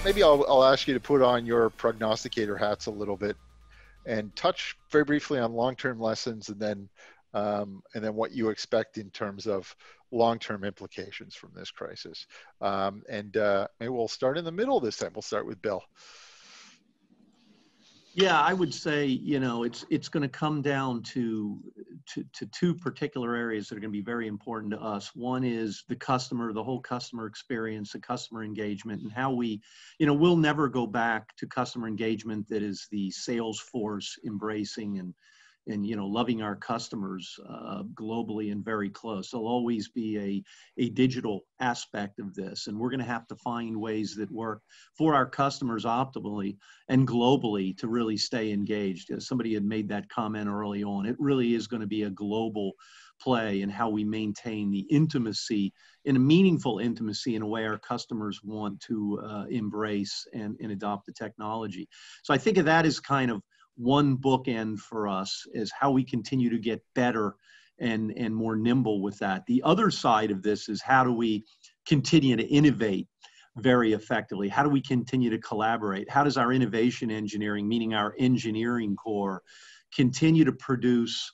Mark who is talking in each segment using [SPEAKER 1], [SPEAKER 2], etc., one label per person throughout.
[SPEAKER 1] maybe I'll ask you to put on your prognosticator hats a little bit and touch very briefly on long-term lessons, and then what you expect in terms of long-term implications from this crisis. Maybe we'll start in the middle this time. We'll start with Bill.
[SPEAKER 2] Yeah, I would say, it's going to come down to two particular areas that are going to be very important to us. One is the customer, the whole customer experience, the customer engagement, and how we'll never go back to customer engagement that is the sales force embracing and loving our customers globally and very close. There'll always be a digital aspect of this, and we're going to have to find ways that work for our customers optimally and globally to really stay engaged. As somebody had made that comment early on, it really is going to be a global play in how we maintain the intimacy, in a meaningful intimacy, in a way our customers want to embrace and adopt the technology. So I think of that as kind of one bookend for us, is how we continue to get better and more nimble with that. The other side of this is how do we continue to innovate very effectively? How do we continue to collaborate? How does our innovation engineering, meaning our engineering core, continue to produce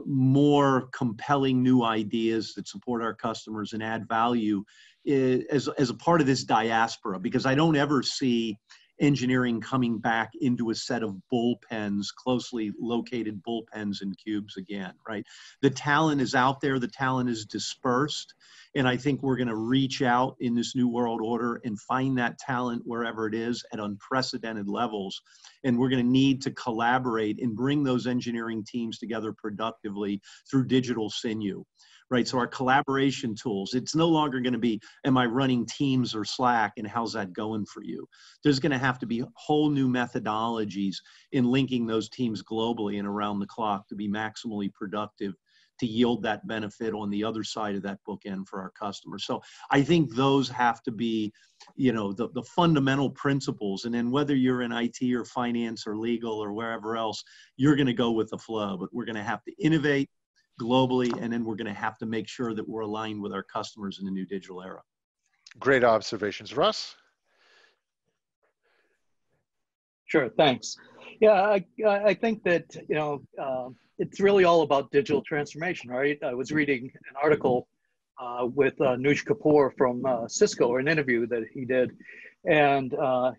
[SPEAKER 2] more compelling new ideas that support our customers and add value as a part of this diaspora? Because I don't ever see engineering coming back into a set of bullpens, closely located bullpens and cubes again, right? The talent is out there, the talent is dispersed, and I think we're going to reach out in this new world order and find that talent wherever it is at unprecedented levels. And we're going to need to collaborate and bring those engineering teams together productively through digital sinew. Right, so our collaboration tools, it's no longer going to be, am I running Teams or Slack, and how's that going for you? There's going to have to be whole new methodologies in linking those teams globally and around the clock to be maximally productive, to yield that benefit on the other side of that bookend for our customers. So I think those have to be, the fundamental principles. And then whether you're in IT or finance or legal or wherever else, you're going to go with the flow. But we're going to have to innovate globally, and then we're going to have to make sure that we're aligned with our customers in the new digital era.
[SPEAKER 1] Great observations. Russ?
[SPEAKER 3] Sure, thanks. Yeah, I think that, it's really all about digital transformation, right? I was reading an article with Nuj Kapoor from Cisco, or an interview that he did. And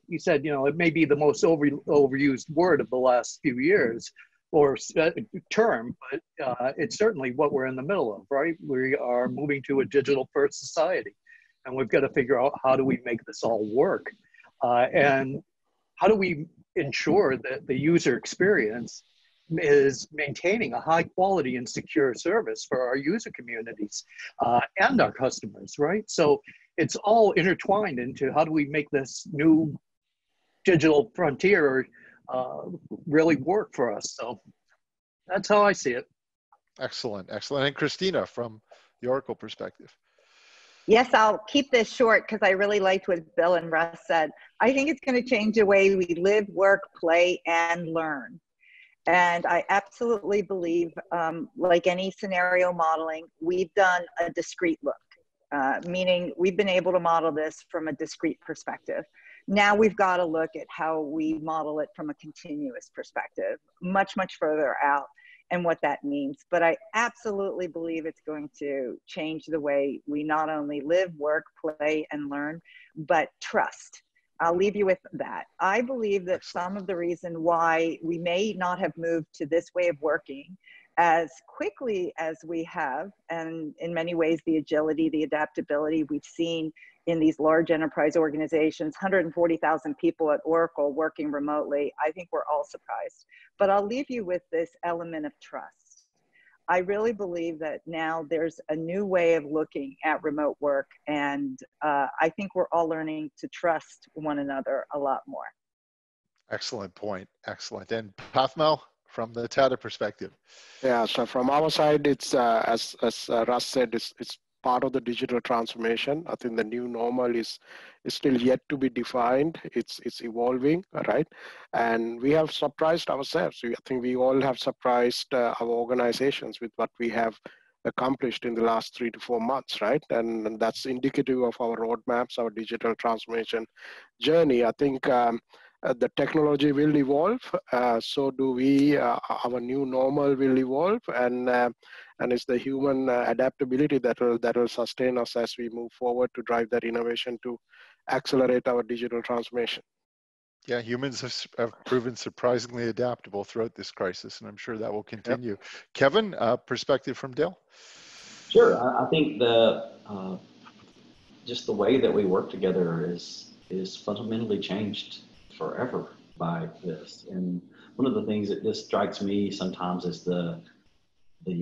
[SPEAKER 3] he said, it may be the most overused word of the last few years, or term, but it's certainly what we're in the middle of, right? We are moving to a digital first society, and we've got to figure out how do we make this all work, and how do we ensure that the user experience is maintaining a high quality and secure service for our user communities and our customers, right? So it's all intertwined into how do we make this new digital frontier really work for us. So that's how I see it.
[SPEAKER 1] Excellent, excellent. And Christina, from the Oracle perspective.
[SPEAKER 4] Yes, I'll keep this short because I really liked what Bill and Russ said. I think it's going to change the way we live, work, play, and learn. And I absolutely believe, like any scenario modeling, we've done a discrete look, meaning we've been able to model this from a discrete perspective. Now we've got to look at how we model it from a continuous perspective, much, much further out, and what that means. But I absolutely believe it's going to change the way we not only live, work, play, and learn, but trust. I'll leave you with that. I believe that some of the reason why we may not have moved to this way of working as quickly as we have, and in many ways, the agility, the adaptability we've seen in these large enterprise organizations, 140,000 people at Oracle working remotely, I think we're all surprised. But I'll leave you with this element of trust. I really believe that now there's a new way of looking at remote work, and I think we're all learning to trust one another a lot more.
[SPEAKER 1] Excellent point, excellent. And Pathmal, from the Tata perspective.
[SPEAKER 5] Yeah, so from our side, it's as Russ said, it's part of the digital transformation. I think the new normal is still yet to be defined. It's evolving, right? And we have surprised ourselves. I think we all have surprised our organizations with what we have accomplished in the last 3 to 4 months, right? And that's indicative of our roadmaps, our digital transformation journey. I think the technology will evolve, so do we. Our new normal will evolve, and it's the human adaptability that will sustain us as we move forward to drive that innovation to accelerate our digital transformation.
[SPEAKER 1] Yeah, humans have proven surprisingly adaptable throughout this crisis, and I'm sure that will continue. Yep. Kevin, perspective from Dale?
[SPEAKER 6] Sure. I think just the way that we work together is fundamentally changed forever by this. And one of the things that just strikes me sometimes is the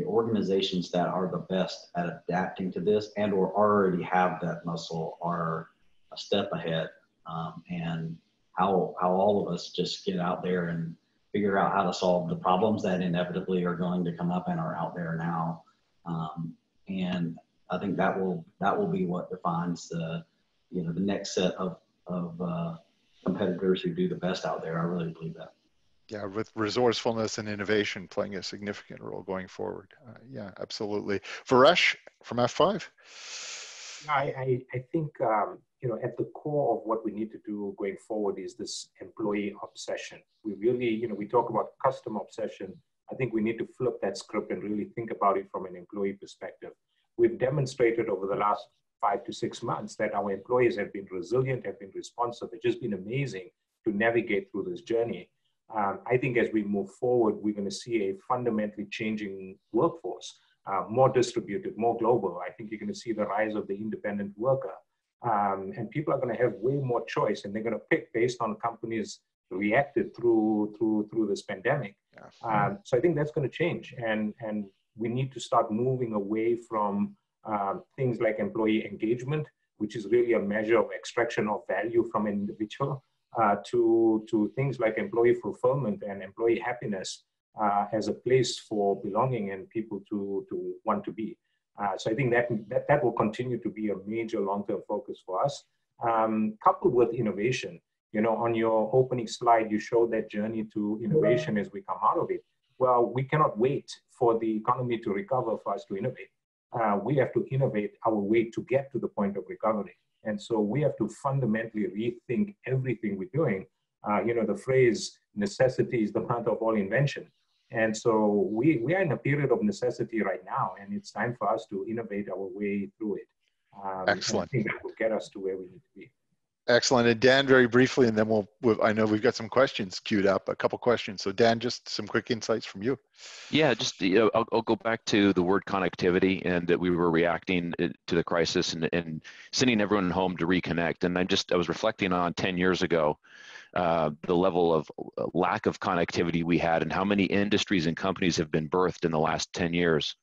[SPEAKER 6] organizations that are the best at adapting to this and or already have that muscle are a step ahead. And how all of us just get out there and figure out how to solve the problems that inevitably are going to come up and are out there now. And I think that will be what defines the next set of competitors who do the best out there. I really believe that.
[SPEAKER 1] Yeah, with resourcefulness and innovation playing a significant role going forward. Yeah, absolutely. Varesh from F5.
[SPEAKER 7] Yeah, I think at the core of what we need to do going forward is this employee obsession. We really, we talk about customer obsession. I think we need to flip that script and really think about it from an employee perspective. We've demonstrated over the last 5 to 6 months that our employees have been resilient, have been responsive. It's just been amazing to navigate through this journey. I think as we move forward, we're going to see a fundamentally changing workforce, more distributed, more global. I think you're going to see the rise of the independent worker. And people are going to have way more choice, and they're going to pick based on companies reacted through this pandemic. So I think that's going to change, and we need to start moving away from things like employee engagement, which is really a measure of extraction of value from an individual, to things like employee fulfillment and employee happiness as a place for belonging and people to want to be. So I think that will continue to be a major long-term focus for us, coupled with innovation. On your opening slide, you showed that journey to innovation as we come out of it. Well, we cannot wait for the economy to recover for us to innovate. We have to innovate our way to get to the point of recovery. And so we have to fundamentally rethink everything we're doing. The phrase, necessity is the mother of all invention. And so we are in a period of necessity right now, and it's time for us to innovate our way through it.
[SPEAKER 1] Excellent.
[SPEAKER 7] I think that will get us to where we need to be.
[SPEAKER 1] Excellent. And Dan, very briefly, and then I know we've got some questions queued up, a couple questions. So Dan, just some quick insights from you.
[SPEAKER 8] Yeah, just I'll go back to the word connectivity, and that we were reacting to the crisis and sending everyone home to reconnect. And I was reflecting on 10 years ago, the level of lack of connectivity we had, and how many industries and companies have been birthed in the last 10 years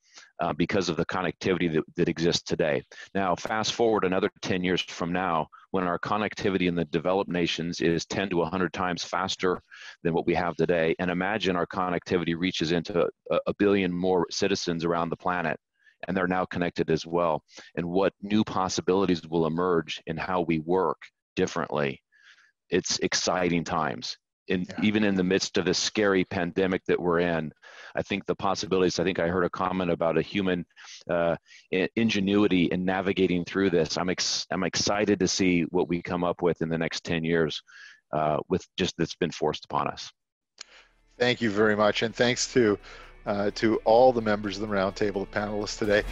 [SPEAKER 8] because of the connectivity that exists today. Now, fast forward another 10 years from now, when our connectivity in the developed nations is 10 to 100 times faster than what we have today, and imagine our connectivity reaches into a billion more citizens around the planet, and they're now connected as well, and what new possibilities will emerge in how we work differently. It's exciting times. Even in the midst of this scary pandemic that we're in, I think the possibilities, I think I heard a comment about a human ingenuity in navigating through this. I'm excited to see what we come up with in the next 10 years with just that's been forced upon us.
[SPEAKER 1] Thank you very much. And thanks to all the members of the roundtable, the panelists today.